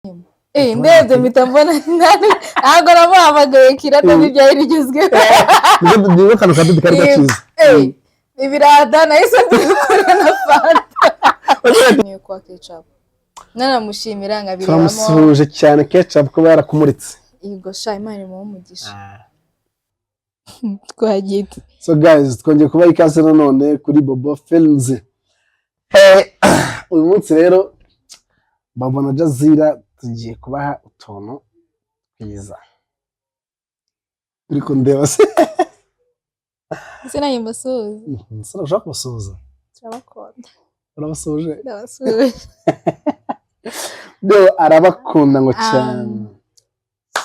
Ndebye mpita mbona ntabwo namuhamagaye kirata n'ibyari rigezweho niba kano kadudi kari gakiza ibirada nahise mbikora na fanta niyo kwa ketchup nanamushimira nkabiramo turamusuhuje cyane ketchup kuba yarakumuritse yego sha Imana mu umugisha twagite. So guys twongeye kuba ikaze none kuri Bobo Films. Uyu munsi rero Bobo na Jazira tugiye kubaha utuntu twiza. Uri kundeba se? Ese nayo mbasuhuza. Nsara ushaka kubasuhuza? Turabakunda. Urabasuhuje? Ndabasuhuje. Arabakunda ngo cyane.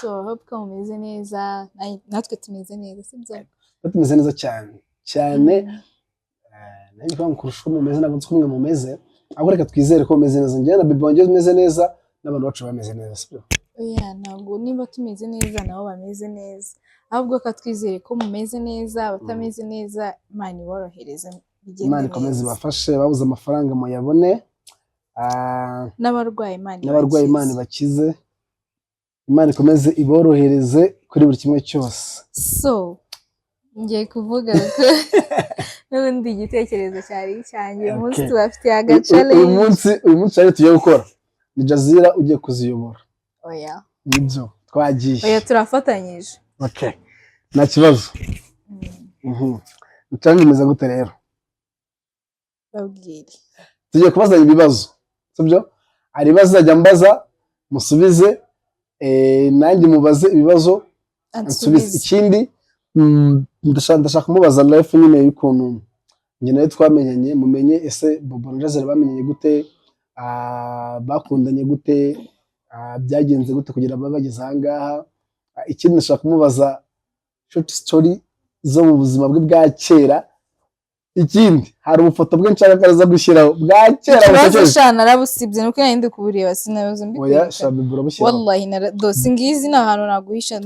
So hope ko mumeze neza natwe tumeze neza sibyo? Tumeze neza cyane nanjye kwa mukurusha mumeze ntabwo nzi kumwe mumeze ahubwo reka twizere ko mumeze neza njye na Bibi wanjye tumeze neza n'abantu bacu bameze neza sibyo? Oya ntabwo niba tumeze neza nabo bameze neza ahubwo ka twizere ko mumeze neza batameze neza Imana iborohereze bigende neza. Imana ikomeze bafashe babuze amafaranga mu yabone n'abarwayi Imana bakize Imana ikomeze iborohereze kuri buri kimwe cyose. So ngiye kuvuga ko n'ubundi igitekerezo cyari cyanjye umunsi tubafitiye agacale uyu munsi ari tugiye gukora ni Jazira ugiye kuziyobora. Oya nibyo twagiye. Oya turafatanyije. Okay nta kibazo. Mutangimeza gute rero? Babwire tugiye kubazanya ibibazo sibyo? Ari bazajya mbaza musubize nanjye mubaze ibibazo ansubize. Ikindi ndashaka kumubaza life nyine y'ukuntu njye nawe twamenyanye mumenye ese Bobo na Jazira bamenyanye gute, bakundanye gute, byagenze gute kugira bageze aha ngaha. Ikindi ndashaka kumubaza short story zo mu buzima bwe bwa kera. Ikindi hari ubufoto bwe nshaka karaza gushyiraho bwa kera busekeje narabusibye nuko nandi kubureba sinabuze mbikora. Oya shabibura bushyira wallahi na dose ngizi na hano naguhisha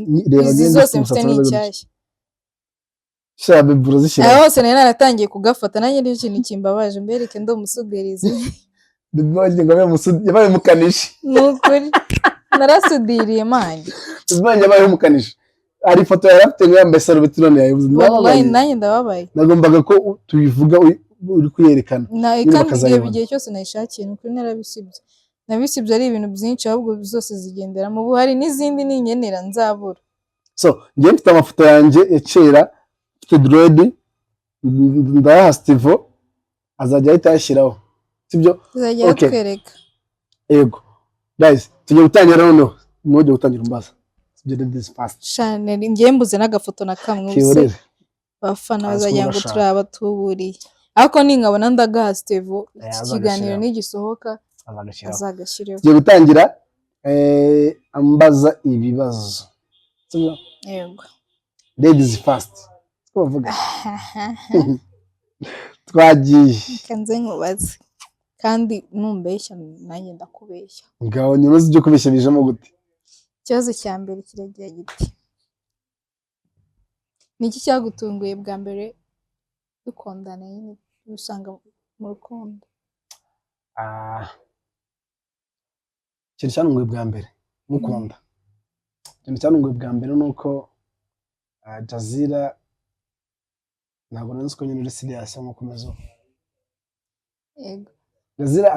izi zose mfite n'icyashya shabibura zishyira hose nari naratangiye kugafata nanjye n'icyo kintu kimbabaje mbereke ndo musudirize Bibaye ngo yabaye mukanishi nukuri narasudiriye manje Bibaye yabaye mukanishi. Ari foto yarafite ngo yambaye sarubeti none yayibuze. Wallahi nanjye ndababaye. Nagombaga ko tubivuga uri kuyerekana. Kandi igihe cyose nayishakiye nukuri narabisibye. Nabisibye ari ibintu byinshi ahubwo zose zigendera mu buhari n'izindi n'inyenera nzabura. So ngiye mfite amafoto yanjye ya kera mfite dread ndaha Steve azajya ahita yashyiraho sibyo? Azajya twereka. Yego guys tugiye gutangira noneho mujye gutangira umbaza. This fast. Chanel ngiye mbuze n'agafoto na kamwe ubuse bafana bazajya ngo turaba tuburiye ariko ninkabona ndagaha Steve ikiganiro n'igisohoka azagashireho. Tugiye gutangira ambaza ibibazo sibyo? Yego ladies first twavuga twagiye kanze nkubaze kandi numbeshya nanjye ndakubeshya ngaho nyuze ibyo kubeshya bijemo gute? Ikibazo cya mbere kiragira giti niki cyagutunguye bwa mbere dukundana nyine usanga mu rukundo? Ikintu cyantunguye bwa mbere mukunda ikintu cyantunguye bwa mbere nuko Jazira ntabwo nzi ko nyine uri serious nkuko umeze. Yego Jazira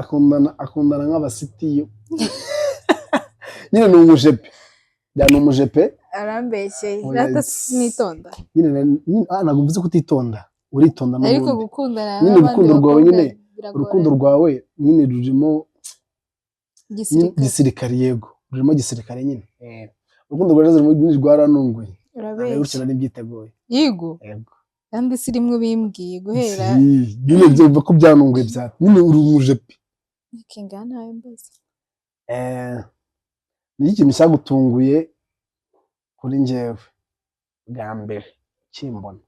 akundana nk'abasitiyo nyine ni umujepe ni umujepe arambeshye rata nitonda nyine ntabwo mvuze kutitonda uritonda n'ubundi ariko gukundana nyine urukundo rwawe nyine urukundo rwawe nyine rurimo gisirikare. Yego rurimo gisirikare nyine urukundo rwawe rurimo rwaranunguye urabeshya n'ibyiteguye. Yego kandi si rimwe bimbwiye guhera nyine byumva ko byanunguye bya nyine uri umujepe kingana nayo mbaza. Ni ikintu cyagutunguye kuri njyewe bwa mbere kimbona?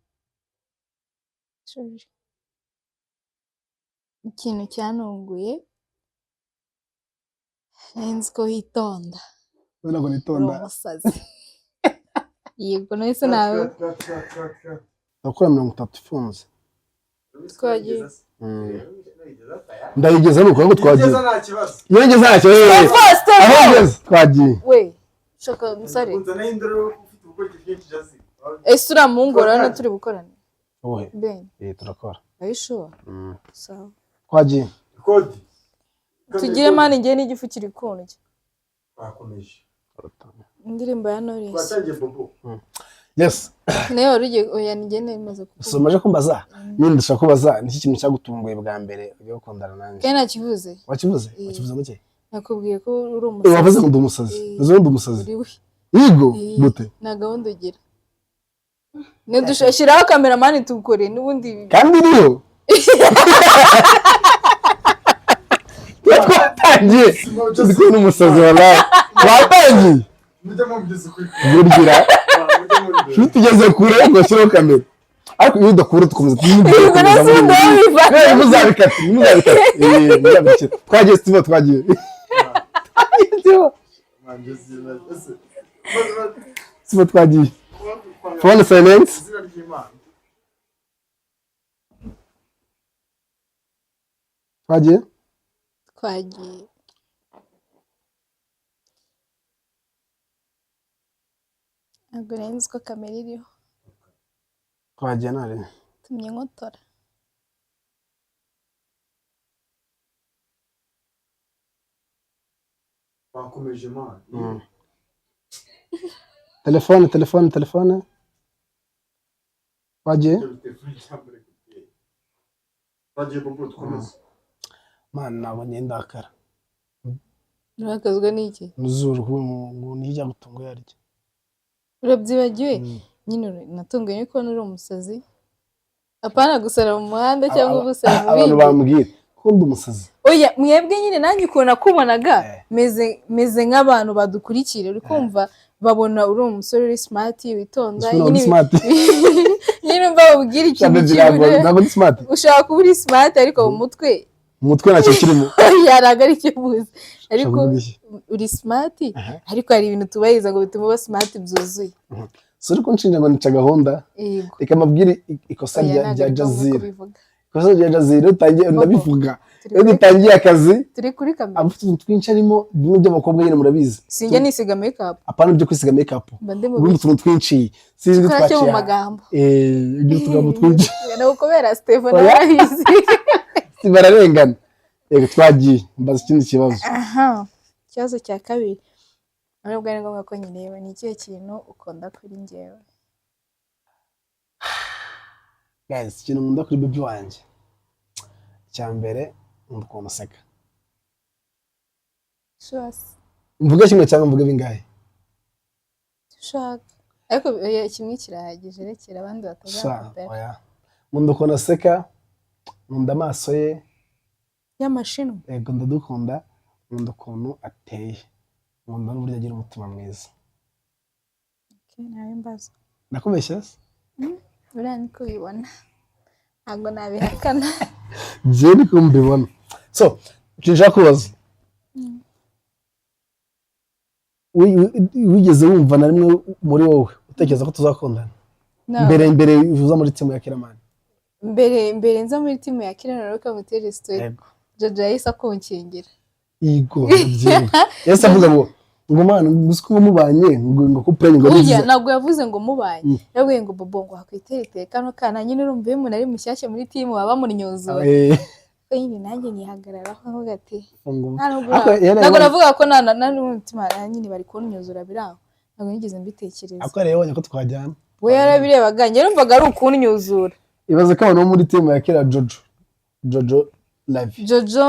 Ikintu cyanunguye nzi ko witonda. Ntabwo nitonda. Umusazi. Yego nahise nawe. Ndakora 30 ifunze. Twagiye. ndayigeza nuko ngo twagiye nta kibazo yongeza ntacyo twagiye we shaka musare ese uramungora hano turi gukorana wowe ben turakora ayishuwa sawa twagiye kodi tugire mani ngiye n'igifu kiri kunjye bakomeje indirimbo ya Knowless twatangiye bobo yes nayo rugiye oya ngiye nemaze so maje kumbaza nyine ndashaka kubaza niki kintu cyagutunguye bwa mbere ugiye gukundana nanjye kandi nakivuze wakivuze muke nakubwiye ko uri umusazi wavuze ngo ndi umusazi uzo ndi umusazi uri we yego gute na gahunda ugira ne dushashiraho cameraman tukore nubundi kandi niyo twatangiye ndi umusazi wallahi twatangiye mujye mubyiza kuri burgira tugeze kure ngo shiro kamera ariko iyo udakura tukomeza muzabikata twagiye Steve twagiye Steve twagiye phone silence twagiye ntabwo nzi ko kamera iriho twagiye nare tumye nkotora bakomeje man telefone twagiye bobo dukomeze man nabonye ndakara urakazwa n'iki nuzuru ngo nijya gutunga yaryo urabyibagiwe nyine natunguye ko uri umusazi apana gusara mu muhanda cyangwa gusara mu bindi abantu bambwira ko ndi umusazi oya mwebwe nyine nanjye ukuntu nakubonaga meze nk'abantu badukurikira uri kumva babona uri umusore uri smart witonda nyine mbabwira ikintu kimwe ushaka kuba uri smart ariko mu mutwe nacyo kirimo yaraga ari cyo buze ariko uri smart ariko hari ibintu tubayiza ngo bituma uba smart byuzuye so ariko nshinja ngo nica gahunda reka mabwire ikosa rya Jazira ikosa rya Jazira utangiye ndabivuga iyo dutangiye akazi turi kuri kamera afite twinshi arimo bimwe by'abakobwa nyine murabizi sinjye nisiga makeup apana byo kwisiga makeup ubundi tuntu twinshi sinzi twaciye mu magambo ibyo tugambo twinshi no kubera Stephen arahizi bararengana yego twagiye mbaza ikindi kibazo ikibazo cya kabiri nubwo ari ngombwa ko nyireba ni ikihe kintu ukunda kuri njyewe guys ikintu nkunda kuri baby wanjye cya mbere nkunda ukuntu aseka mvuga kimwe cyangwa mvuga bingahe ushaka ariko kimwe kirahagije rekera abandi batazamutera nkunda ukuntu aseka nkunda amaso ye y'amashino yego ndadukunda nkunda ukuntu ateye nkunda n'uburyo agira umutima mwiza nawe mbaza nakubeshya se uriya niko ubibona ntabwo nabihakana njyewe niko mbibona so icyo nshaka kubaza wigeze wumva na rimwe muri wowe utekereza ko tuzakundana mbere uza muri timu ya Kiramani mbere nza muri timu ya Kiramani rero kamutere story Jojo yahise akonkingira yego yese avuga ngo mwana musiko mubanye ngo kuprenye ngo burya ntabwo yavuze ngo mubanye yavuye ngo bobo ngo hakwiterete kano kana nyine urumva iyo umuntu ari mushyashya muri timu baba muri nyozo nyine nanjye nihagararaho aho gati ntabwo navuga ko n'umutima nyine bari kunyuzura biraho ntabwo nigeze mbitekereza ako rero yabonye ko twajyana we yarabirebaga njye numvaga ari ukunyuzura ibaze ko abantu bo muri timu ya Kira Jojo live Jojo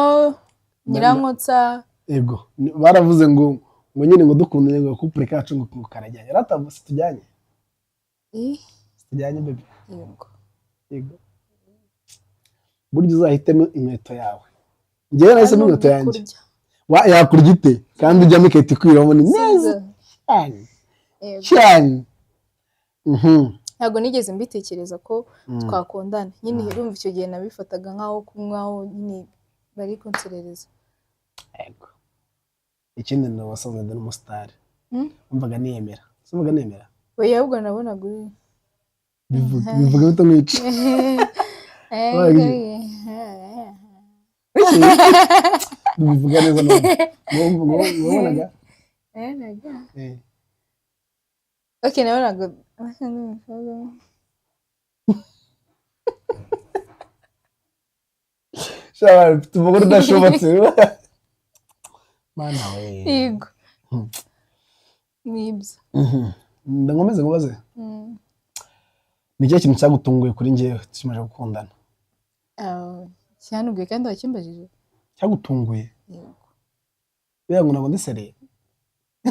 Nyirankotsa yego baravuze ngo nyine ngo dukundane ngo couple kacu ngo karajyanye ratavuze tujyanye tujyanye baby yego buryo uzahitemo inkweto yawe njyewe nahise inkweto yanjye yakurya ite kandi ujyamo ikahita ikwiramo ni neza cyane ntabwo nigeze mbitekereza ko twakundana nyine urumva icyo gihe nabifataga nk'aho kumwaho nyine bari konserereza yego ikindi ni wasanze ndi umusitari umvaga niyemera umvaga nemera we ahubwo nabonaga uri bivuga bito nk'ici bivuga neza nabonaga okay nabonaga shaba tuvugura udashobotse mana we yego nibyo ndankomeze ngubaze ni cyo kintu cyagutunguye kuri njyewe tumaze gukundana cyanubwiye kandi wakimbajije cyagutunguye yego ngo ntabwo ndisereye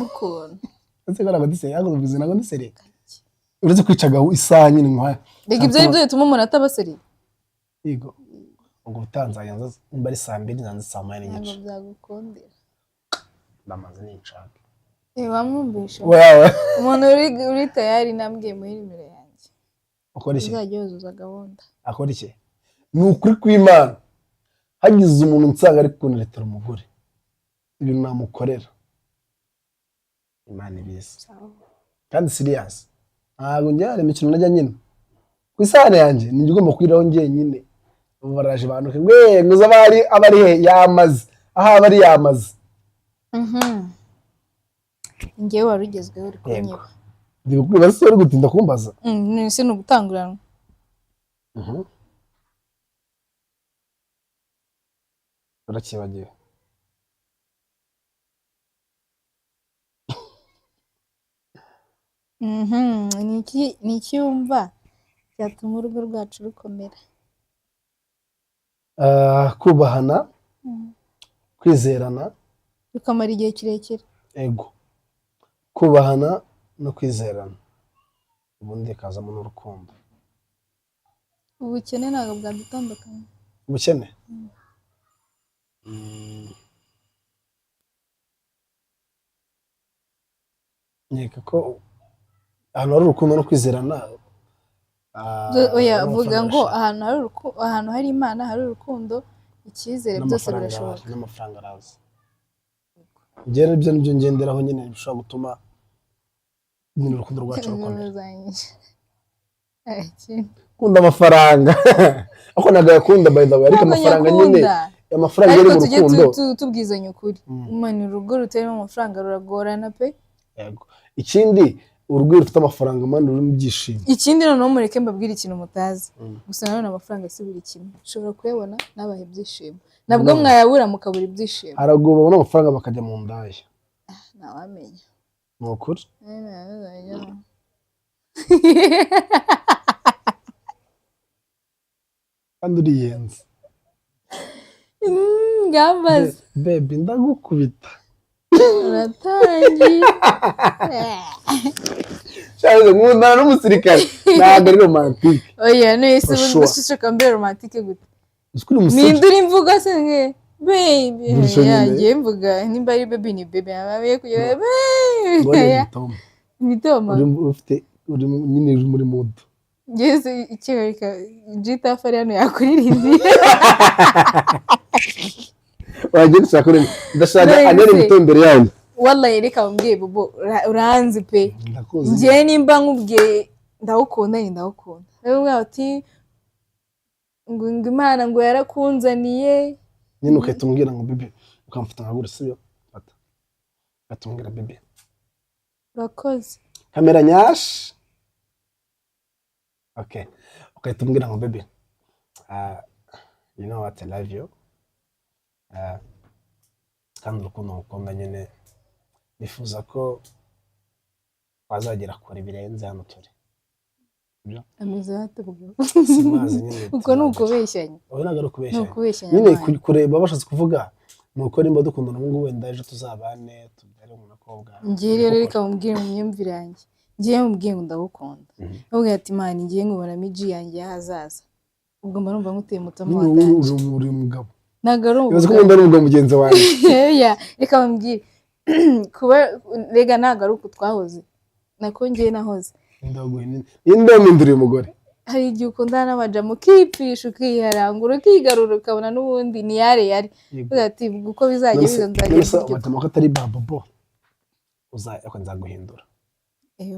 ukuntu ese ko ntabwo ndisereye ahubwo bivuze ntabwo ndisereye uretse kwicaga isaha nyine nk'aya rega ibyo byo bituma umuntu atabasereye yego ubwo utanzanya nza mba ari 2:00 nanze 9:00 n'igice ntabwo byagukundira ndamaze n'inshaka wamwumvisha wewe umuntu uri tayari nambwiye muri nimero yanjye akora iki uzajya yuzuza gahunda akora iki ni ukuri kw'Imana hagize umuntu nsanga ari kuneretera umugore ibintu namukorera Imana ibizi kandi serious ntabwo njyare imikino najya nyine ku isahane yanjye ni ngomba kwiraho njye nyine baraje bantuke nguza abari he yamaze aha abari yamaze ngewe warugezweho uri kunyiba ndikubwira se uri gutinda kumbaza nise no gutanguranwa urakibagiwe ni iki wumva cyatuma urugo rwacu rukomera kubahana kwizerana bikamara igihe kirekire ego kubahana no kwizerana ubundi kazamo n'urukundo ubukene ntabwo bwadutandukanye ubukene nkeka ko ahantu hari urukundo no kwizerana oya vuga ngo ahantu hari Imana hari urukundo icyizere byose birashoboka n'amafaranga araza njyewe nibyo ngenderaho nyine bishobora gutuma nyine urukundo rwacu rukomera kunda amafaranga ako nagakunda by the way ariko amafaranga nyine amafaranga yari mu rukundo tubwizanye ukuri Imana urugo rutarimo amafaranga ruragorana pe yego ikindi urugo rufite amafaranga mani ruri mu byishimo ikindi noneho mureke mbabwira ikintu mutazi gusa nanone amafaranga si buri kimwe ushobora kuyabona nabahe ibyishimo nabwo mwayabura mukabura ibyishimo harago babona amafaranga bakajya mu ndaya ntawamenya ni ukuri kandi uriyenze ngambaza baby ndagukubita uratangiye shaje nkundana n'umusirikare ntabwo ari romantique oya nese ushaka mbere romantique gute nindura imvuga se nge baby yagiye mvuga nimba ari baby ni baby abaye kugira baby mitoma uri nyine uri muri mood ngeze ikigarika Jita Fariano yakuririndiye wagiye sakore ndashaka agere mitombere yanyu wallahi reka umbwiye bobo uranzi pe ngiye nimba nkubwiye ndawukunda rero ati ngo Imana ngo yarakunzaniye nyine ukahita ngo bibi ukamfata nkagura siyo fata atumbwira bibi urakoze kamera nyash okay ukahita ngo bibi you know what I love you kandi urukundo ngukunda nyine nifuza ko wazagera kure birenze hano turi ameze hatubwo simazi nyine uko nuko beshyanye oya nagaro kubeshyanya nyine kureba bashatse kuvuga nuko nimba dukundana ngo wenda ejo tuzabane tubyare umukobwa ngiye rero reka umbwire mu myumvire yanjye ngiye mubwiye ngo ndagukunda ahubwo ati Imana ngiye nkubona miji yanjye hazaza ubwo mba numva nguteye mutama wanjye uri umugabo nagaro uzi ko ndari umugabo mugenzi wanjye ya reka bambwire kuba rega nagaruko twahoze nako ngiye nahoze ndaguye n'indamindura umugore hari igihe ukundana n'abajamu ukipfisha ukiharangura ukigarura ukabona n'ubundi ni yari ati uko bizajya bizanzagira abajamu ko atari babobo nzaguhindura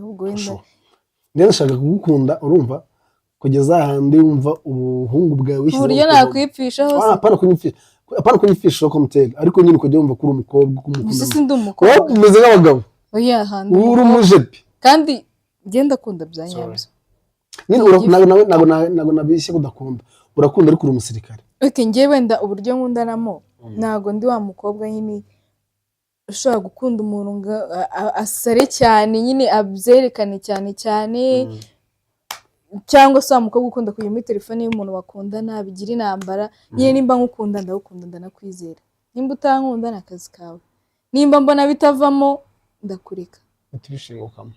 ubwo wenda rero nshaka kugukunda urumva kugeza ahandi wumva ubuhungu bwawe wishyira uburyo nakwipfisha hose apana kunyipfisha apana kunyifisha ko mutera ariko nyine ukajya wumva kuri umukobwa gusa sindi umukobwa wowe umeze nk'abagabo oya handi uri umujepe kandi ngenda akunda bya nyabyo ntabwo nabishye kudakunda urakunda ariko uri umusirikare njyewe wenda uburyo nkundanamo ntabwo ndi wa mukobwa nyine ushobora gukunda umuntu ngo asare cyane nyine abyerekane cyane cyane cyangwa se wa mukobwa ukunda kujya muri telefone y'umuntu bakundana bigira intambara nyine nimba nkukunda ndagukunda ndanakwizera nimba utankunda ni akazi kawe nimba mbona bitavamo ndakureka tubishingukamo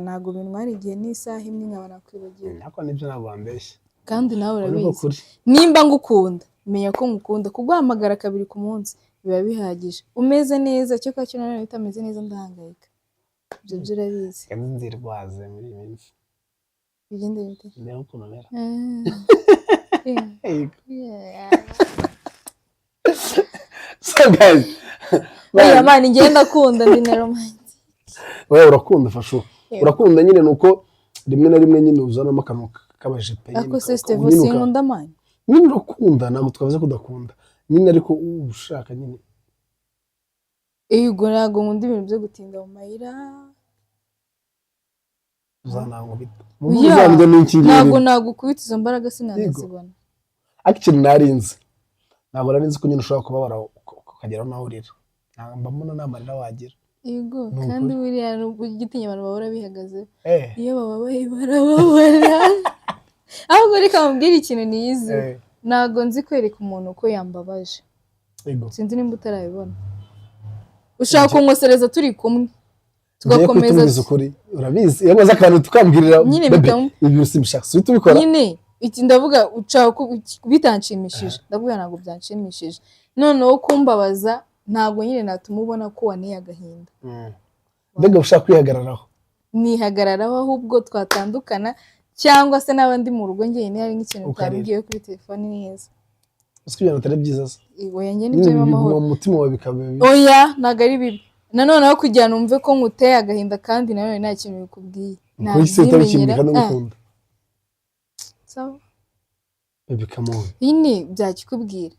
ntabwo bintwara igihe n'isaha imwe nkaba nakwibagiwe nako nibyo ntabwo wambeshye kandi nawe urabizi nimba ngukunda menya ko ngukunda kuguhamagara 2 ku munsi biba bihagije umeze neza cyo kacyo nanone utameze neza ndahangayika ibyo byo urabizi kandi nzirwaze muri iyi minsi bigende bite niyo kunonera so guys oya man ngenda kunda ndi na romantic wewe urakunda fasho urakunda nyine nuko rimwe na rimwe nyine uzanamo akantu kabajepe nyine ako Steve sinkunda man nyine urakunda ntabwo twavuze kudakunda nyine ariko ushaka nyine yego ntabwo nkunda ibintu byo gutinda mu mayira uzanango bita muzambye n'inkingi ntabwo kubita izo mbaraga sinanazibona actually narinze ntabwo narinze ko nyine ushobora kubabara ukagera naho urira ntabwo mbona namarira wagira yego kandi buriya n'ugitinya abantu bahora bihagaze iyo bababaye barababara ahubwo reka mubwire ikintu niyizi ntabwo nzi kwereka umuntu ko yambabaje sinzi nimba utarabibona ushaka kunkosereza turi kumwe tugakomeza ukuri urabizi iyo maze akantu tukambwirira ibyo simbishaka si tubikora nyine iki ndavuga ushaka bitanshimishije ndavuga ntabwo byanshimishije noneho kumbabaza ntabwo nyine natuma ubona ko waneye agahinda mbega ushaka kwihagararaho nihagararaho ahubwo twatandukana cyangwa se n'abandi mu rugo njyewe hari nk'ikintu twabwiye kuri telefone neza uzi ibintu atari byiza se oya njye nibyo amahoro mu mutima wawe bikaba oya ntabwo ari bibi nanone aho kugira ngo numve ko nkuteye agahinda kandi nanone nta kintu bikubwiye ntabyimenyera sawa baby come on nyine byakikubwira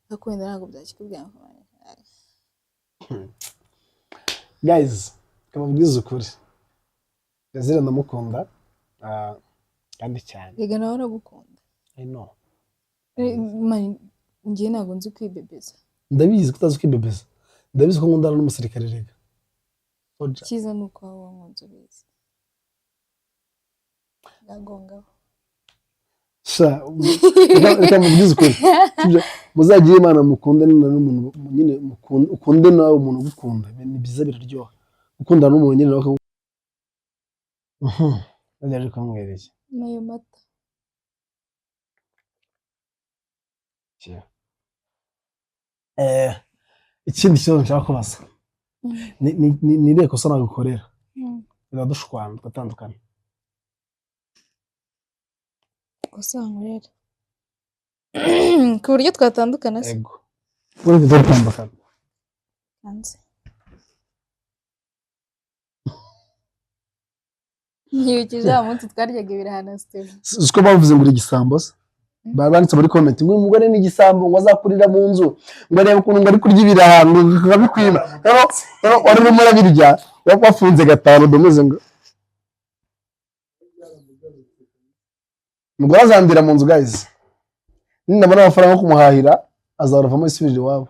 ariko wenda ntabwo byakikubwira guys kababwiza ukuri Yazira ndamukunda kandi cyane yega nawe uragukunda I know njye ntabwo nzi kwibebeza ndabizi kutazi kwibebeza ndabizi ko nkundana n'umusirikare rega cyiza ni uko waba wankunze ubizi ndagongaho reka mubwize ukuri muzagire Imana mukunde n'umuntu nyine ukunde nawe umuntu ugukunda ni byiza biraryoha gukundana n'umuntu nyine nawe ndaje kumwereka nayo mata ikindi kibazo nshaka kubaza ni irihe kosa nagukorera biradushwana tugatandukana kosa nkorera ku buryo twatandukana se yego buri dutandukana hanze ntibikije umunsi twaryaga ibirahana Steve siko bavuze ngo igisambo se banditse muri comment ngo umugore ni igisambo ngo azakurira mu nzu ngo arebe ukuntu ngo ari kurya ibirahano akabikwima rero wari urimo urabirya wafunze 5 domeze ngo umugore azandira mu nzu guys ninabona amafaranga yo kumuhahira azaravamo isubirire iwabo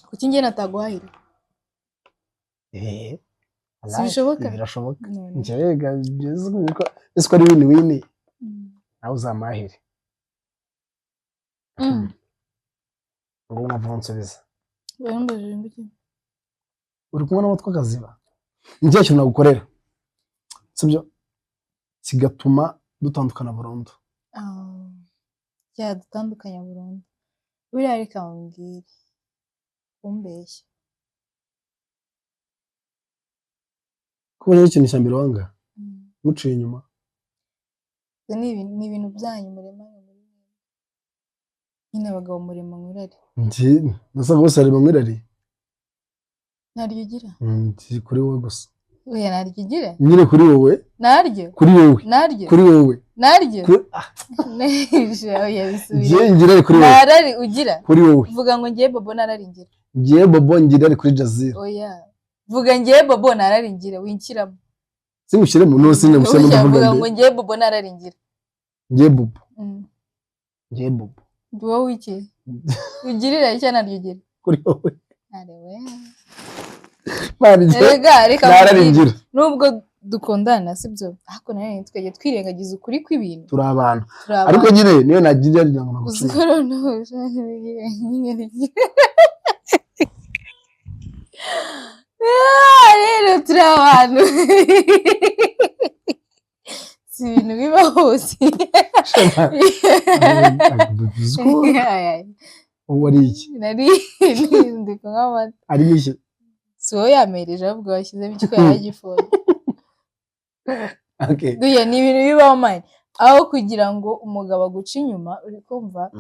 kuki njye nataguhahira Sibishoboka? Birashoboka. Njyega byiza ko ese ko ari wini nawe uzamahire. Ngo mwavunse biza. Bayambaje mbiki. Uri kumwe n'abatwa kaziba. Njye cyo nagukorera. Sibyo? Sigatuma dutandukana burundu. Ya dutandukanya burundu. Buriya reka mbwire. Umbeshye. Kubona ikintu cyambere wanga muciye inyuma ni ibintu byanyu murema nyine abagabo murema mwirari nasa bose ari mwirari ntaryo ugira kuri wowe gusa oya naryo ugira nyine kuri wowe naryo kuri wowe naryo kuri wowe naryo nesha oya bisubire ngiye ngira kuri wowe narari ugira kuri wowe vuga ngo ngiye bobo narari ngira ngiye bobo ngira kuri Jazira oya vuga ngiye bobo narari ngira winkiramo simushyiremo no sinagushyiramo ndavuga ngo ngiye bobo narari ngira ngiye bobo ngiye bobo wowe iki ugirira icyo naryo ugira kuri wowe arewe reka nararingira nubwo dukundana sibyo ariko nawe twajya twirengagiza ukuri kw'ibintu turi abantu ariko nyine niyo nagira ngo uzikora no rero turi abantu si ibintu biba hose wari iki nari ndi kunywa amata ari iki si wowe yamereje ahubwo washyizemo icyo yaragifona duya ni ibintu bibaho mani aho kugira ngo umugabo aguca inyuma uri kumva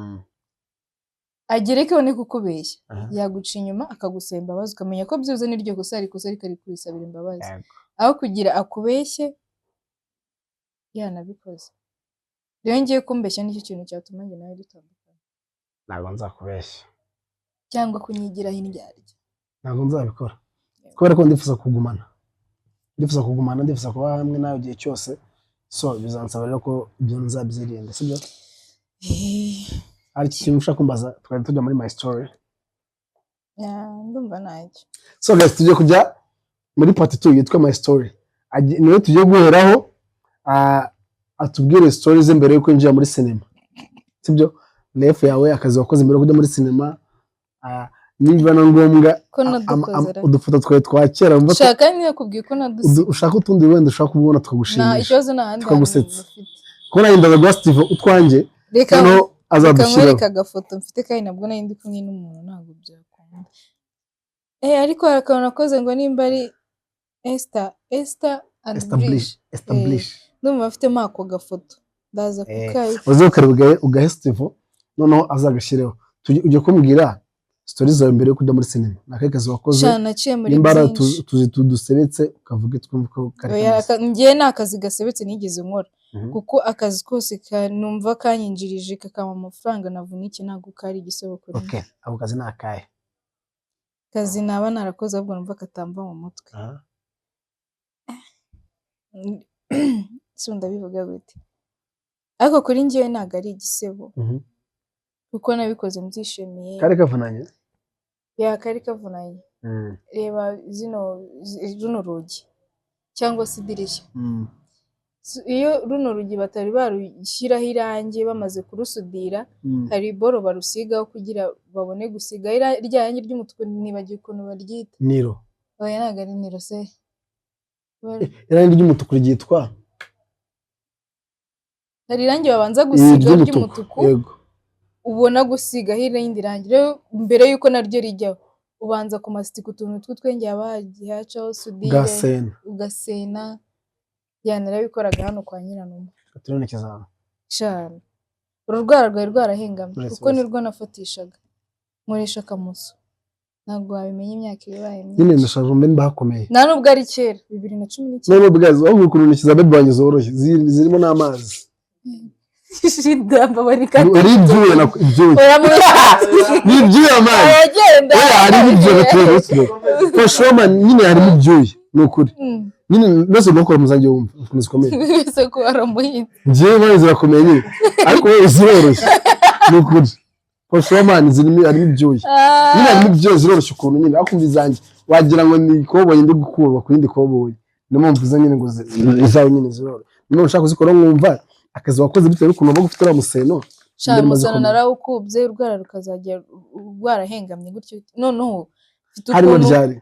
agereke one kukubeshya yaguca inyuma akagusaba imbabazi ukamenya ko byuze n'iryo kosa ariko ari kurisabira imbabazi aho kugira akubeshye yanabikoze rero ngiye kumbeshya nicyo kintu cyatuma njye nawe dutandukana ntabwo nzakubeshya cyangwa kunyigiraho indyarya ntabwo nzabikora kubera ko ndifuza kugumana ndifuza kuba hamwe nawe igihe cyose so bizansaba rero ko ibyo nzabyirinda sibyo hari ikintu ushaka kumbaza twari tujya muri my story ndumva ntacyo so guys tujye kujya muri part 2 yitwa my story niwe tugiye guheraho atubwire story ze mbere yo kwinjira muri cinema sibyo life yawe akazi wakoze mbere yo kujya muri cinema niba na ngombwa udufoto twawe twakera ushaka niyo kubwiye ko nadusize ushaka utundi wenda ushaka kubona tukagushimisha nta ikibazo n'ahandi tukagusetsa ko nahindaga gwa Steve utwanjye reka azadushira reka agafoto mfite kandi nabwo nari ndi kumwe n'umuntu ntabwo byakunda ariko arakana nakoze ngo nimba ari Esther Blish ndumva afitemo ako gafoto ndaza kukayi uzokaribwa ugahe Steve noneho azagashireho ujye kumbwira story zawe mbere yo kujya muri cinema nakaye kazi wakoze imbara tudusebetse ukavuga twumva ko kare ngiye nakazi gasebetse nigeze nkora kuko akazi kose kanumva kanyinjirije kakama amafaranga navunike ntago kari igisebo kuri okay abo kazi nakaye kazi naba narakoze ahubwo numva katamba mu mutwe sunda bivuga gute ariko kuri ngiye ntago ari igisebo kuko nabikoze mbyishimiye kare kavunanye kari kavunanye reba runo rugi cyangwa se idirishya iyo runo rugi batari barushyiraho irangi bamaze kurusudira hari boro barusigaho kugira babone gusiga rya rangi ry'umutuku nibagiye ukuntu baryita niro oya ntabwo ari niro se irangi ry'umutuku ryitwa hari irangi babanza gusiga ry'umutuku ubona gusigaho irindi rangi rero mbere yuko naryo rijyaho ubanza kumastika utuntu tw'utwenge bagihacaho sudire ugasena yanarabikoraga hano kwa Nyiranuma turone kizana cyane ururwara rwawe rwarahengamye kuko nirwo nafatishaga nkoresha kamuso ntabwo wabimenye imyaka ibaye nyine ndashaka mbe bakomeye nta nubwo ari kera 2019 none bwazo aho ukuntu kizabe bwanyu zoroshye zirimo n'amazi shidamba barika ari ibyuye na ibyuye ni ibyuye amazi agenda ari ibyuye batweretse ko shoma nyine hari ibyuye nukuri nyine nose nokora muzange wumva ukunze se ko aramuhita ngiye bazi zirakomeye nyine ariko ziroroshye nukuri ko shoma ari ibyuye nyine ari ibyuye ziroroshye ukuntu nyine akumva izange wagira ngo ni koboye ndi gukurwa ku yindi koboye niyo mpamvu nyine ngo izawe nyine ziroroshye none ushaka kuzikora mwumva akazi wakoze bitewe n'ukuntu uba ufite museno museno narawukubye urwara rukazajya rwarahengamye gutyo noneho harimo ryari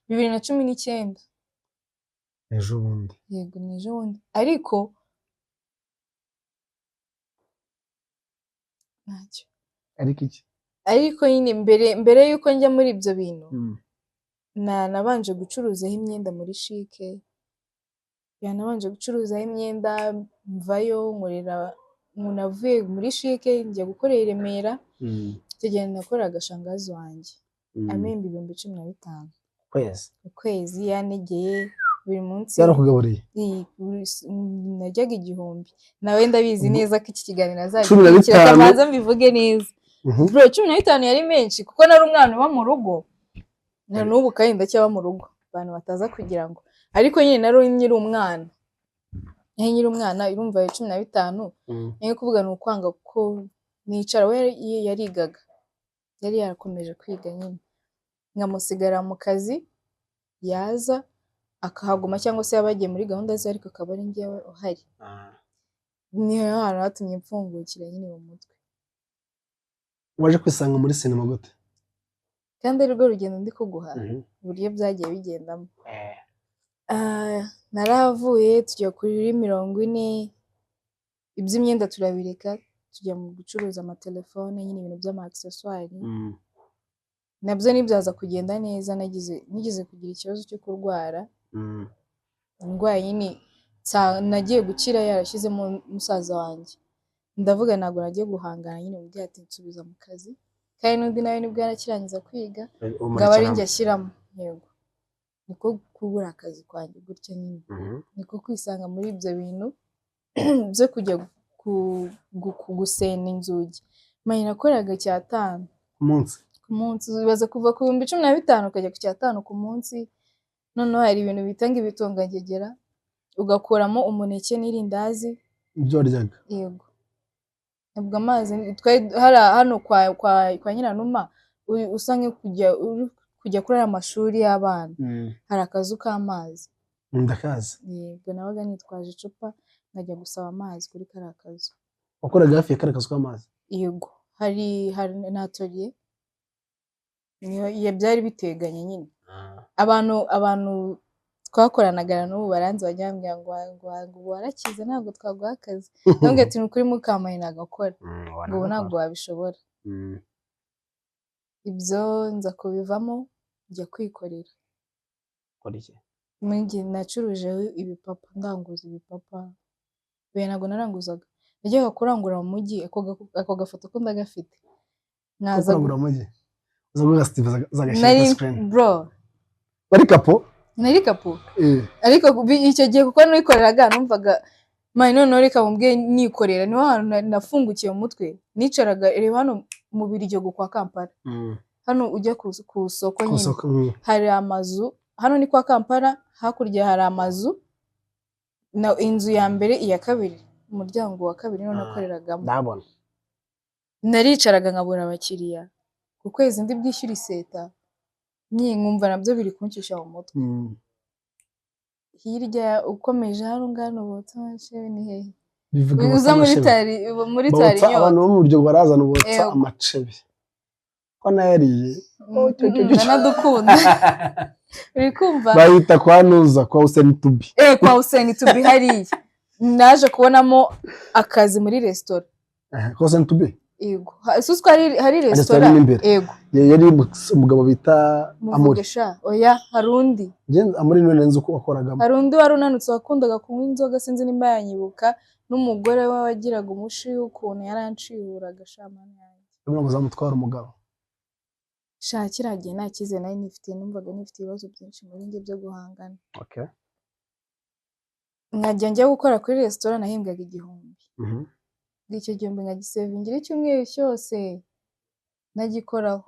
2019 ejo bundi yego ni ejo bundi ariko ntacyo ariko iki ariko nyine mbere yuko njya muri ibyo bintu nabanje gucuruzaho imyenda muri shike yanabanje gucuruzaho imyenda mvayo nkorera umuntu avuye muri shike njya gukorera i Remera icyo gihe nakoraga shangazi wanjye amemba 15,000 kwezi ukwezi yanegeye buri munsi yarakugaburiye najyaga 1000 nawe ndabizi neza ko iki kiganiro Cumi na bitanu. kamanza mbivuge neza bro 15 yari menshi kuko nari umwana uba mu rugo na n'ubu kandi ndacyaba mu rugo abantu bataza kugira ngo ariko nyine nari nyiri umwana irumva 15 niyo kuvuga nukwanga ko nicara we yarigaga yari yarakomeje kwiga nyine nkamusigara mu kazi yaza akahaguma cyangwa se yabagiye muri gahunda ze ariko akaba ari njyewe uhari niyo hantu hatumye mfungukira nyine mu mutwe. Waje kwisanga muri sinema gute? Kandi ari rwo rugendo ndi kuguha uburyo byagiye bigendamo. Naravuye tujya kuri 40 iby'imyenda turabireka tujya mu gucuruza amatelefone nyine ibintu by'ama accessoires nabyo nibyaza kugenda neza nigeze kugira ikibazo cyo kurwara indwaye nyine nagiye gukira yarashyizemo musaza wanjye ndavuga ntabwo nagiye guhangana nyine ubwo ati nsubiza mu kazi kandi n'undi nawe nibwo yarakirangiza kwiga ngaba ari njye ashyiramo yego niko kubura akazi kwanjye gutyo nyine niko kwisanga muri ibyo bintu byo kujya gusena inzugi manye nakoraga cyatanu ku munsi bibaza kuva ku 15 ukajya ku cyatanu ku munsi noneho hari ibintu bitanga ibitongagegera ugakuramo umuneke n'irindazi ibyo ryaga yego nabwo amazi hari hano kwa Nyiranuma usange kujya kuri amashuri y'abana hari akazu k'amazi ndakazi yego nabaga nitwaje icupa nkajya gusaba amazi kuri kara kazu wakoraga hafi ya kara kazu k'amazi yego hari n'atelier niyo byari biteganye nyine abantu twakoranaga n'ubu baranze bajyambya ngo warakize ntabwo twaguha akazi ntabwo ati nukuri mukamaye nagakora ngo ntabwo wabishobora ibyo nza kubivamo njya kwikorera mwingi nacuruje ibipapa ndanguza ibipapa be ntabwo naranguzaga najyaga kurangura mu mujyi ako gafoto ko ndagafite naza kurangura mu mujyi uzavuga Steve zagashaka screen bro bari kapo ariko icyo gihe kuko nikoreraga numvaga mine none reka mumbwe nikorera niho hantu nafungukiye mu mutwe nicaraga reba hano mu Biryogo kwa Kampala hano ujya ku soko nyine hari amazu hano ni kwa Kampala hakurya hari amazu na inzu ya mbere iya kabiri umuryango wa kabiri none nakoreragamo ndabona naricaraga nkabura abakiriya ku kwezi ndi bwishyura iseta nkumva nabyo biri kuncisha mu mutwe hirya ukomeje hano ngano botashe ni hehe uza muri tari abantu bo mu buryo barazana ubotsa amacebe ko nayariye nanadukunda uri kumva bahita kwa Nuza kwa Hussein Tubi kwa Hussein Tubi hariya naje kubonamo akazi muri restaurant kwa Hussein Tubi yego suswe hari restaurant yego yari umugabo bita Amugesha oya harundi Amuri none nzi uko wakoraga harundi warunanutse wakundaga kunywa inzoga sinzi nimba yanyibuka n'umugore we wagiraga umushi ukuntu yarancihuraga shamana yanjye ngo zamutwara umugabo shakiragiye nakize nayo nifite numvaga nifite ibibazo byinshi muri nge byo guhangana okay njya gukora kuri restaurant nahembwaga 1000 icyo gihombo nkagisevingira icyumweru cyose nagikoraho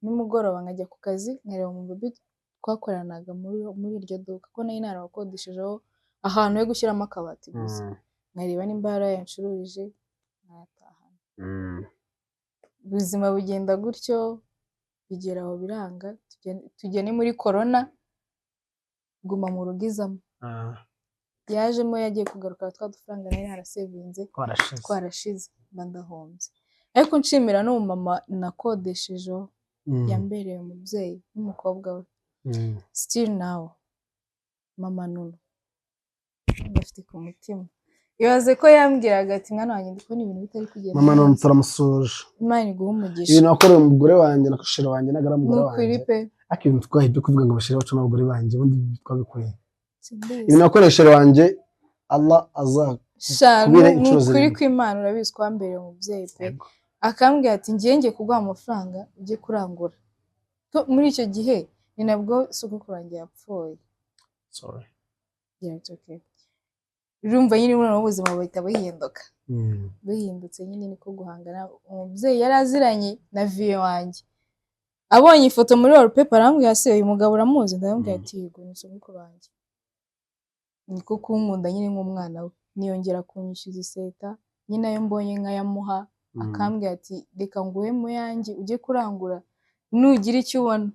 nimugoroba nkajya ku kazi nkareba mu baby twakoranaga muri iryo duka ko nayo narabakodeshejeho ahantu yo gushyiramo akabati gusa nkareba nimba yarayanshururije natahana ubuzima bugenda gutyo bigera aho biranga tujya ni muri corona guma mu rugizamo yajemo yagiye kugaruka twa dufaranga nari narasevinze twarashize bandahombye ariko nshimira no mama nakodeshejeho yambereye umubyeyi n'umukobwa we still now mama Nunu ndafite ku mutima ibaze ko yambwiraga ati mwana wanjye ndiko ibintu bitari kugenda mama Nunu turamusoje Imana iguha umugisha ibintu nakoreye umugore wanjye nakoshera wanjye nagara umugore wanjye akibintu twahibye kuvuga ngo bashire bacu n'abagore banjye ubundi twabikuye ibintu nakoresheje wanjye Allah azakubira inshuro ziri kuri kw'Imana urabizi ko wambereye umubyeyi pe akambwira ati ngiye kuguha amafaranga ujye kurangura muri icyo gihe ni nabwo suko kurangira yapfuye it's okay. Urumva nyine muri ubuzima bahita buhinduka. Buhindutse nyine niko guhangana. Umubyeyi yari aziranye na vie wanjye. Abonye ifoto muri wallpaper arambwira se uyu mugabo uramuzi ndamubwira ati yego ni sogokuru wanjye. Niko kunkunda nyine nk'umwana we. Niyongera kunyishyuza iseta nyine ayo mbonye nkayamuha akambwira ati reka nguhe mu yanjye ujye kurangura nugira icyo ubona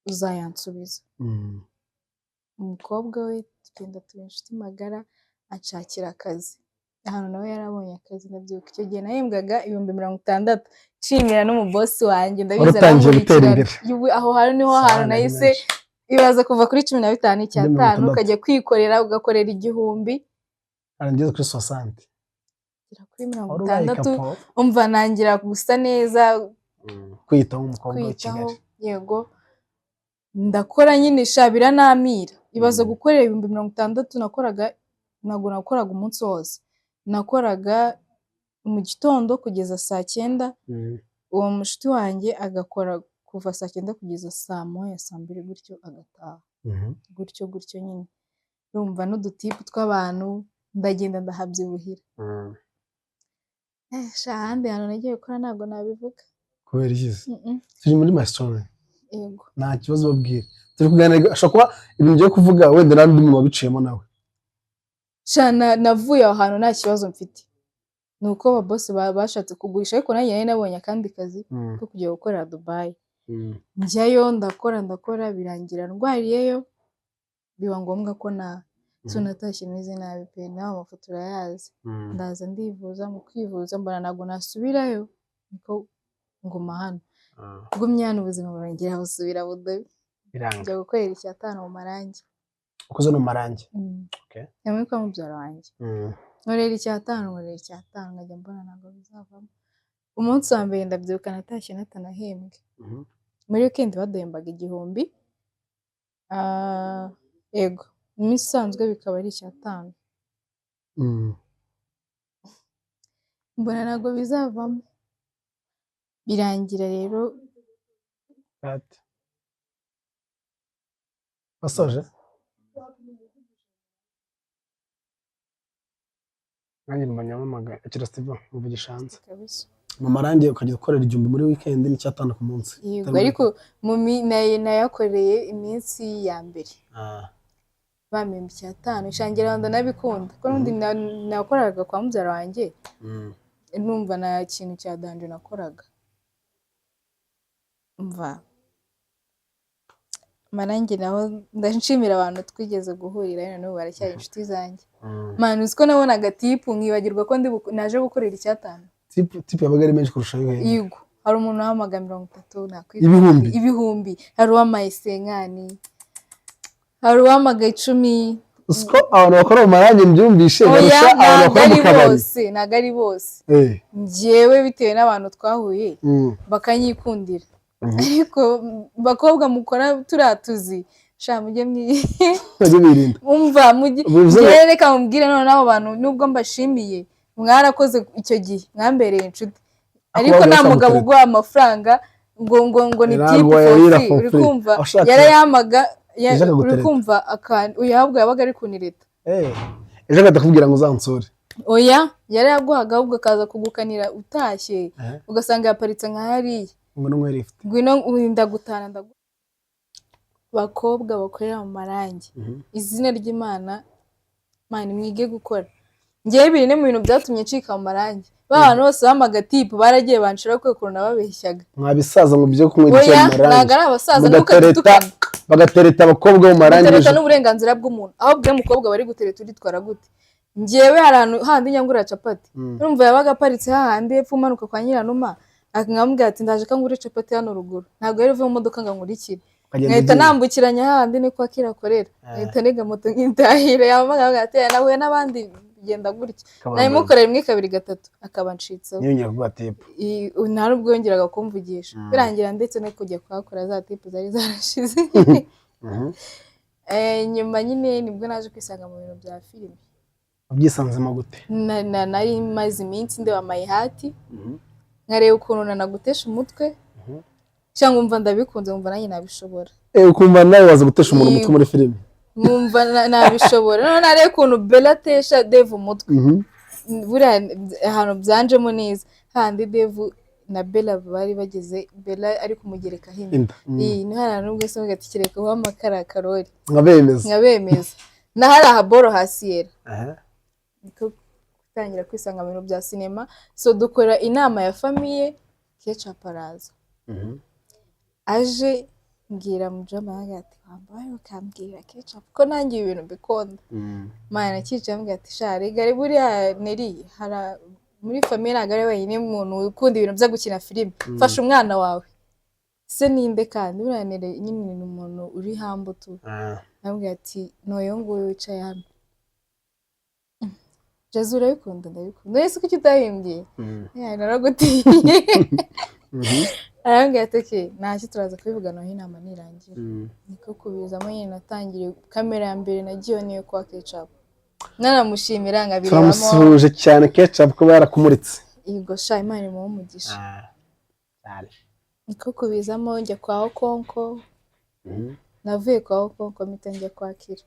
uzayansubiza. Umukobwa we tugenda tuba inshuti magara anshakira akazi. Ahantu nawe yarabonye akazi ndabyuka icyo gihe nahembwaga 60,000 nshimira n'umubosi wanjye ndabiza namurikira aho hari niho hantu nahise ibaza kuva kuri 15 cy'atanu ukajya kwikorera ugakorera 1,000 arangeze kuri 60 kuri 60 umva nangira gusa neza kwitaho umukobwa wa Kigali. Yego ndakora nyine shabira namira ibaza gukorera 60,000 nakoraga ntago nakoraga umunsi wose nakoraga mu gitondo kugeza saa 9 uwo mushiti wanjye agakora kuva saa 9 kugeza saa 1 saa 2 gutyo agataha gutyo nyine urumva n'udutipu tw'abantu ndagenda ndahabyibuhira. Shahandi hano nagiye gukora ntago nabivuga kubera iki turi muri my story. Yego nta kibazo babwira turi kuganira ashobora kuba ibintu byo kuvuga wenda nandi mu babiciyemo nawe. Shana navuye aho hantu nta kibazo mfite nuko aba boss bashatse kugurisha ariko nanjye nabonye akandi kazi ko kujya gukorera Dubai. Njyayo ndakora birangira ndwariyeyo biba ngombwa ko natashye meze nabi pe naho amafoto yayazi ndaza ndivuza mu kwivuza mbona nago nasubirayo niko ngoma hano gumye hano ubuzima burangira busubira budobi biranga gukorera 5 mu marangi ukoze no marangi. Okay yamwe kwa mubyara wanjye nkorera 5 nkajya mbona nago bizavamo. Umunsi wa mbere ndabyuka natashye natanahembwe muri weekend baduhembaga 1,000 yego imisanzwe bikaba ari 5 mbona nago bizavamo birangira rero basoje nanjye mbanyamamaga akira Steve muvugisha hanze mu marangi ukajya ukorera 1,000 muri weekend ni 5 ku munsi. Yego ariko mu nayakoreye iminsi ya mbere bamembe 5 shangira ndo nabikunda ko nundi nakoraga kwa mubyara wanjye numva na kintu cya danje nakoraga umva marangi naho ndashimira abantu twigeze guhurira rero n'ubu baracyari inshuti zanjye. Man uziko nabonaga tipu nkibagirwa ko naje gukorera 5 tipu yabaga ari menshi kurusha yo. Yego hari umuntu wamaga 30 nakwita ibihumbi hari uwamaye 50 hari uwamaga 10 usko abantu bakora mu marangi mbyumvishe barusha abantu bakora mu kabari nagari bose njyewe bitewe n'abantu twahuye bakanyikundira ariko bakobwa mukora turatuzi sha mujye birinda umva mujye reka mumbwire none nabo bantu nubwo mbashimiye mwarakoze icyo gihe mwambereye inshuti ariko nta mugabo ugwa amafaranga ngo ni tipu uri kumva yarayamaga uri kumva uyahabwa yabaga ari kunireta ejo akakubwira ngo uzansure oya yarayaguhaga ahubwo akaza kugukanira utashye ugasanga yaparitse nka hariya ngo n'umwe lift ngwino urinda gutana bakobwa bakorera mu marangi izina ry'Imana mani mwige gukora ngiye biri ne mu bintu byatumye ncika mu marangi abantu bose bamaga tipu baragiye banshira kwekuruna babeshyaga mwabisaza mu byo kumwira cyo mu marangi nagara abasaza nuko bagatereta abakobwa mu marangi batereta n'uburenganzira bw'umuntu aho bwe mukobwa bari gutereta uritwara gute ngiyewe harantu handi nyangura capati urumva yabaga paritse hahandi epfo umanuka kwa Nyiranuma akangambwira ati ndaje kangure capati hano ruguru ntago yari vuye mu modoka ngankurikire ngahita nambukiranya hahandi niko akirakorera ngahita niga moto nk'indahire yamaga gatera nawe n'abandi bigenda gutya nayo mukorera 1 2 3 akabancitseho niyo nyaguha tipu nta nubwo yongeraga kumvugisha birangira ndetse no kujya kwakora za tipu zari zarashize nyuma nyine nibwo naje kwisanga mu bintu bya filime. Ubyisanzemo gute? Nari maze iminsi ndeba My Heart nkareba ukuntu nanagutesha umutwe cyangwa umva ndabikunze umva nanjye nabishobora ukumva nawe waza gutesha umuntu umutwe muri filime mwumva nabishobora none ariko ukuntu Bella atesha Dave umutwe buriya ahantu byanjemo neza handi Dave na Bella bari bageze Bella ari kumugereka hino ni hara nubwo se ngati kireka wa makara karori nkabemeza na hari ahaboro hasi yera niko gutangira kwisanga mu bintu bya cinema so dukora inama ya famille Ketchup araza aje ngira mujama ati wambaye ukambwira Ketchup ko nangiye ibintu bikonda mana kica mbwa ati share gari buriya neri hara muri famille nagare wenyine umuntu ukunda ibintu byo gukina filime fasha umwana wawe se ninde kandi uranere nyine ni umuntu uri hambo tu nabwo ati noyo ngo wicaye hano Jazura bikunda ndabikunda ese kuki utahimbye naragutiye arambwira ati ntacyo turaza kubivuga no inama nirangira niko kubizamo nyine natangiriye kamera ya mbere nagiye niyo kwa Ketchup naramushimira ngabiramo turamusuje cyane Ketchup ko barakumuritse yego sha Imana mu umugisha niko kubizamo njya kwa Okonko navuye kwa Okonko mpita njya kwakira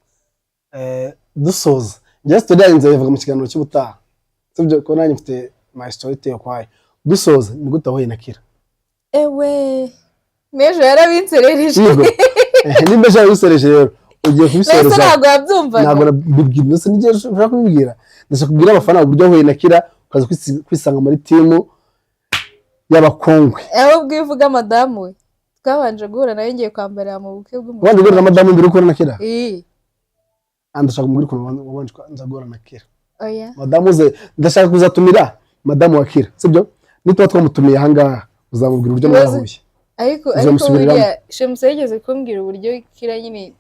dusoza just today nze bivuga mu kiganiro cy'ubutaha sibyo ko nanjye mfite my story tell kwaye dusoza ni gute aho Nakira ewe mejo yarabinserereje nimba je yabisereje rero ugiye kubisoreza ntabwo yabyumva ntabwo bibwira nese nije ushaka kubibwira ndashaka kubwira abafana uburyo aho Nakira ukaza kwisanga muri timu y'abakongwe ahubwo ivuga madamu we twabanje guhura nawe ngiye kwambara mu bukwe bw'umuntu wandi guhura na madamu mbere uko Nakira andashaka kumubwira ukuntu wabanje nza guhura Nakira oya madamu ze ndashaka kuzatumira madamu wa Kira sibyo nitwa twamutumiye ahangaha uzamubwira uburyo mwahuye ariko buriya Shemusa yigeze kumbwira uburyo Kira nyine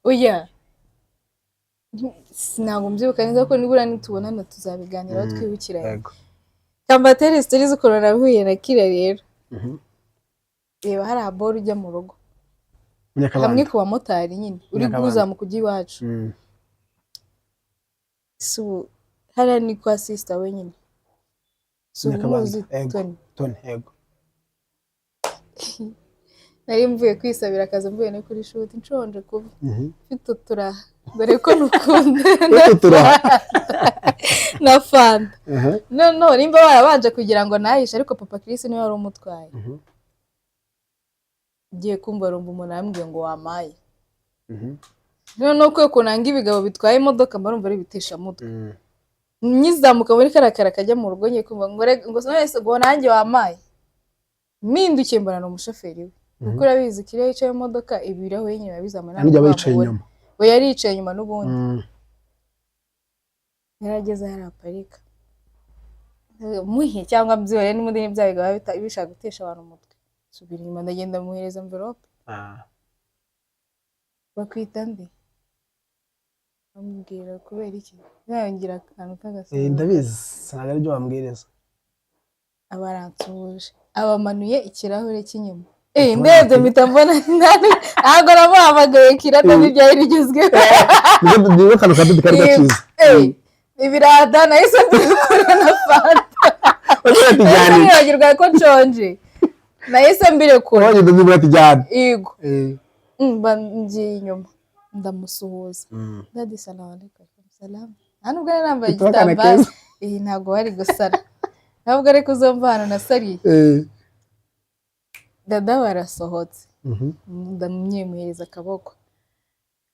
oya ntabwo mbyibuka neza ko nibura nitubonana tuzabiganiraho twibukiranye kambatere stories ukuntu nahuye na Kira rero reba hari aboro ujya mu rugo hamwe ku bamotari nyine uri kuzamuka ujya iwacu so hari ni kwa sister wenyine so muzi Tony yego nari mvuye kwisabira akazi mvuye no kuri shoot nshonje kuba mfite utura dore ko nukunda na fanta no nimba barabanje kugira ngo nahishe ariko papa Chris niwe wari umutwaye giye kumva rumva umuntu ambwiye ngo wamaye no kwe kunanga ibigabo bitwaye imodoka mbarumva ari bitesha mutwe nyizamuka muri karakara kajya mu rugo ngiye kumva ngo nese ngo nanjye wamaye mindukiye mbona no umushoferi we kuko urabizi Kira yicaye mu modoka ibiraho yenyine bizamana n'ijya bicaye inyuma we yari yicaye inyuma n'ubundi yarageze haraparika muhe cyangwa mbyore n'umundi n'ibyabiga bishaka gutesha abantu umutwe subira inyuma ndagenda muhereza envelope bakwita nde bamubwira kubera iki yongera akantu k'agasoro ndabizi ntabwo aribyo bambwiriza abaransuje abamanuye ikirahure cy'inyuma ndebye mpita mbona ntabwo namuhamagaye Kira n'ibyari rigezweho niba akantu kadudi kari gakiza ibirada nahise mbikora na fanta nibagirwa ko nshonje nahise mbirekura wagenda nibura tujyana yego ngiye inyuma ndamusuhuza dadi salamu alaykum salamu nubwo nari nambaye igitambaro ntabwo wari gusara ntabwo ari kuzumva hano nasariye dada barasohotse ndamwemereza akaboko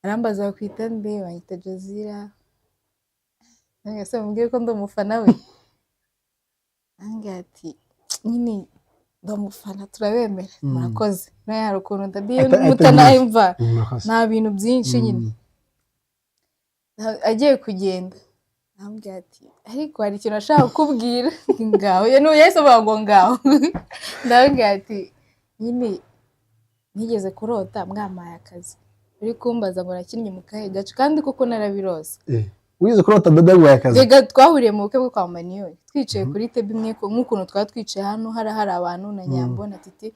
arambaza bakwita nde banyita Jazira nangase mubwiye ko ndi umufana we ati nyine ndamufana turabemera murakoze nayo hari ukuntu ndadiye mutanayimva nta bintu byinshi nyine agiye kugenda ambwira ati ariko hari ikintu ashaka kukubwira ngaho yahise avuga ngo ngaho ndabwira ati nyine nigeze kurota mwamaye akazi uri kumbaza ngo nakinnye mu kahe gace kandi kuko narabirose wize kurota dada ngo akazi rega twahuriye mu bukwe bwo kwa Maniyo twicaye kuri tebe imwe nk'ukuntu twatwicaye hano hari abantu na Nyambo na Titi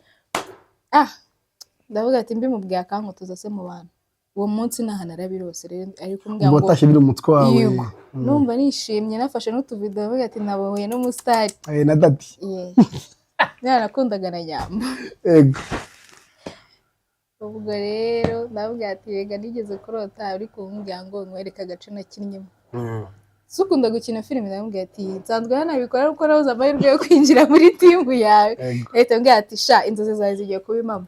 ndavuga ati mbimubwiye akankutuza se mu bantu uwo munsi naha narabirose rero ariko mbwira ngo watashye biri umutwe wawe numva nishimye nafashe n'utuvido ndavuga ati nabohoye n'umusitari na dadi narakundaga na Nyambo yego ubwo rero ndavuga ati rega nigeze kurota uri kumbwira ngo nkwereka agace nakinnyemo si ukunda gukina filime ndamubwira ati nsanzwe nanabikora kuko nabuze amahirwe yo kwinjira muri timu yawe leta mbwira ati sha inzozi zawe zigiye kuba impamo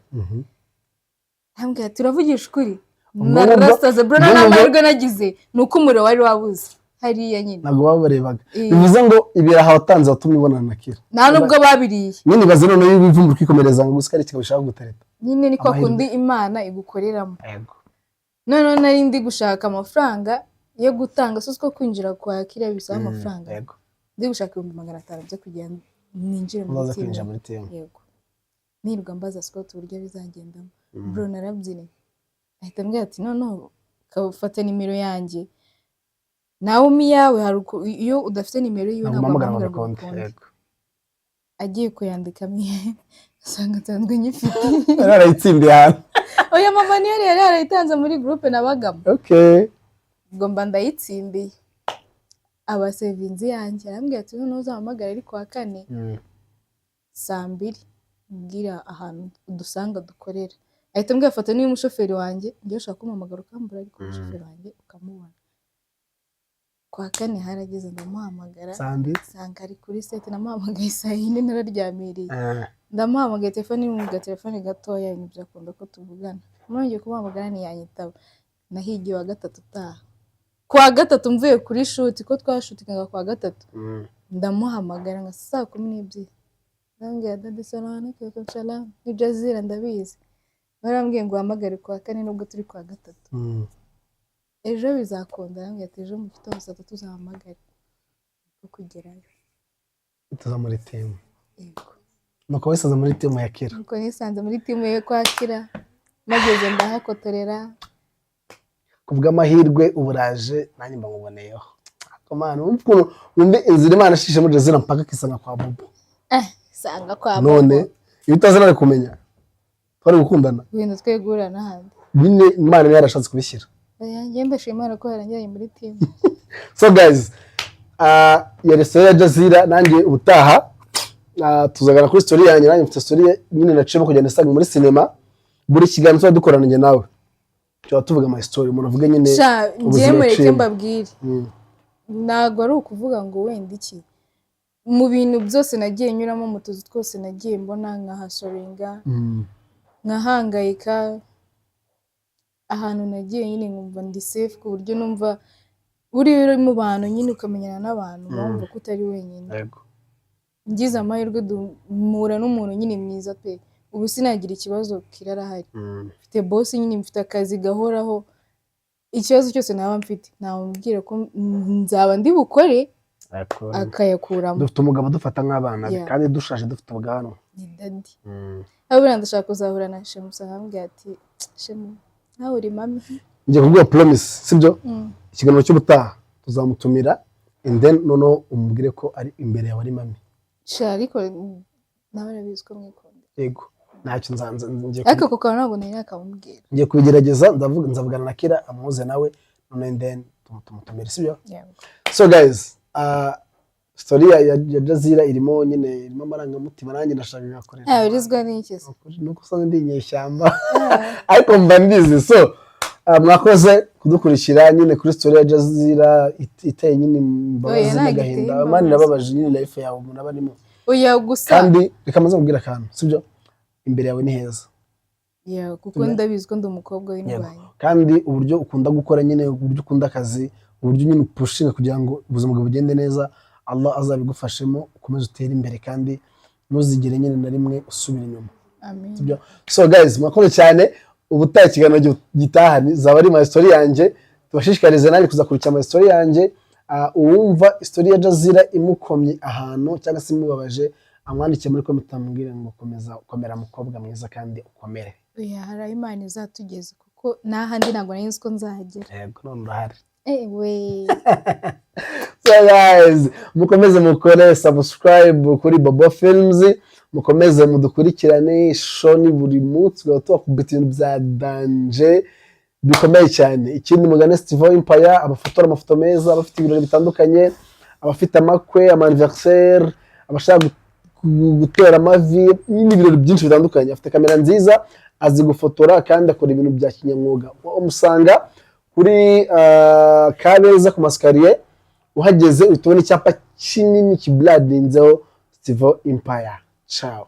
ndamubwira ati uravugisha ukuri narasaze bro n'amahirwe nagize ni uko umuriro wari wabuze hariya nyine ntabwo babarebaga bivuze ngo ibiraha watanze watumye ubonana na Kira nta nubwo babiriye nyine baze noneho y'ibivumbu kwikomereza ngo gusa ari kigabishaka gutereta nyine niko kundi Imana igukoreramo none nari ndi gushaka amafaranga yo gutanga sosiko kwinjira kwa Kira bisaba amafaranga ndi gushaka 500 byo kugira ninjire muri timu yego nirwa mbaza Scott uburyo bizagendamo bro narabyine ahita mbwira ati no kafata nimero yanjye nawe miyawe iyo udafite nimero yiwe ntabwo mpamagara konti agiye kuyandikamo asanga nsanzwe nyifite arayitsindiye hano oya mama niyo yari yarayitanze muri groupe nabagamo ubwo mba ndayitsindiye aba sevinzi yanjye arambwira ati none uzahamagara ari kwa 4 saa 2 mbwira ahantu udusanga dukorera ahita mbwira fata niyo umushoferi wanjye ngiye ushaka kumamagara ukambura ariko umushoferi wanjye ukamubona kwa 4 harageze ndamuhamagara sanga ari kuri set namuhamagaye saa 4 nararyamiriye ndamuhamagaye telefone mu telefone gatoya ibintu byakunda ko tuvugana nongeye kumuhamagara ntiyanyitaba nahigiye wa gatatu taha kwa gatatu mvuye kuri shoot ko twashutinga kwa gatatu ndamuhamagara nka saa 12 ndambwira dade salama keko salam ni Jazira ndabizi barambwiye ngo uhamagare kwa 4 nubwo turi kwa gatatu ejo bizakunda ndambwira ati ejo mu gitondo saa 3 tuzahamagara kugerayo tuza muri timu yego nuko wisaza muri timu ya Kira nuko nisanze muri timu yo kwa Kira mageze ndahakotorera kubwa amahirwe uburaje nanjye mbamubonyeho akomana umfuno umbe inzira Imana shishe muri Jazira mpaka kisanga kwa Bobo sanga kwa Bobo none iyo utazana kumenya twari gukundana ibintu twegura n'ahandi bine Imana yarashatse kubishyira ngenda shimara ko yarangiye muri timu so guys ya restaurant ya Jazira nanjye ubutaha tuzagana kuri story yanjye nanjye mfite story nyine nacemo kugenda sanga muri cinema buri kiganiro cyo dukorana nge nawe cyo tuvuga my story umuntu avuga nyine ngiye mureke mbabwire ntago ari ukuvuga ngo wenda iki mu bintu byose nagiye nyuramo mu tuzi twose nagiye mbona nka hasoringa nkahangayika ahantu nagiye nyine nkumva ndi safe ku buryo numva uri mu bantu nyine ukamenyana n'abantu bumva ko utari wenyine yego ngize amahirwe duhura n'umuntu nyine mwiza pe ubu sinagira ikibazo kirarahari mfite boss nyine mfite akazi gahoraho ikibazo cyose naba mfite namubwira ko nzaba ndi bukore akayakuramo dufite umugabo dufata nk'abana kandi dushaje dufite ubwanwa ni daddy abura ndashaka kuzahura na Shemu sahambwe ati Shemu nawe uri mami ngiye kubwira promise sibyo ikiganiro cy'ubutaha tuzamutumira and then noneho umubwire ko ari imbere yawe ari mami ariko nawe arabizwa mwikunda yego ntacyo ngiye ariko kuko ntabwo nari nakamubwira ngiye kubigerageza nzavugana na Kira amuze nawe none and then tumutumire sibyo so guys story ya Jazira irimo amarangamutima nanjye nashaka gakorera birizwa n'iki nuko usanga ndi inyeshyamba ariko mba mbizi so mwakoze kudukurikira nyine kuri story ya Jazira iteye nyine imbabazi n'agahinda amani nababaje nyine life yawe umuntu aba arimo oya gusa kandi reka maze kubwira akantu sibyo imbere yawe ni heza kuko ndabizwa ndi umukobwa w'indwanyi kandi uburyo ukunda gukora nyine uburyo ukunda akazi uburyo nyine pushinga kugira ngo ubuzima bwawe bugende neza Allah azabigufashemo ukomeze utere imbere kandi ntuzigere nyine na rimwe usubira inyuma amen sibyo so guys mwakoze cyane ubutaha ikiganiro gitahani zaba ari my story yanjye tubashishikarize nawe kuzakurikira my story yanjye uwumva story ya Jazira imukomye ahantu cyangwa se imubabaje amwandikiye muri comment amubwire ngo komera mukobwa mwiza kandi ukomere hari Imana izatugeze kuko nahandi ntabwo nari nzi ko nzahagera yego none urahari so guys mukomeze mukore subscribe kuri Bobo Films mukomeze mudukurikirane shoni buri munsi tubakubita ibintu bya danje bikomeye cyane ikindi mugane Steve Empire abafotora amafoto meza abafite ibirori bitandukanye abafite amakwe ama anniversaire abashaka gutera amavi n'ibirori byinshi bitandukanye. Afite kamera nziza, azi gufotora kandi akora ibintu bya kinyamwuga. Umusanga kuri Kabeza ku masikariye, uhageze uhita ubona icyapa kinini kibladinzeho Steve Empire. Ciao.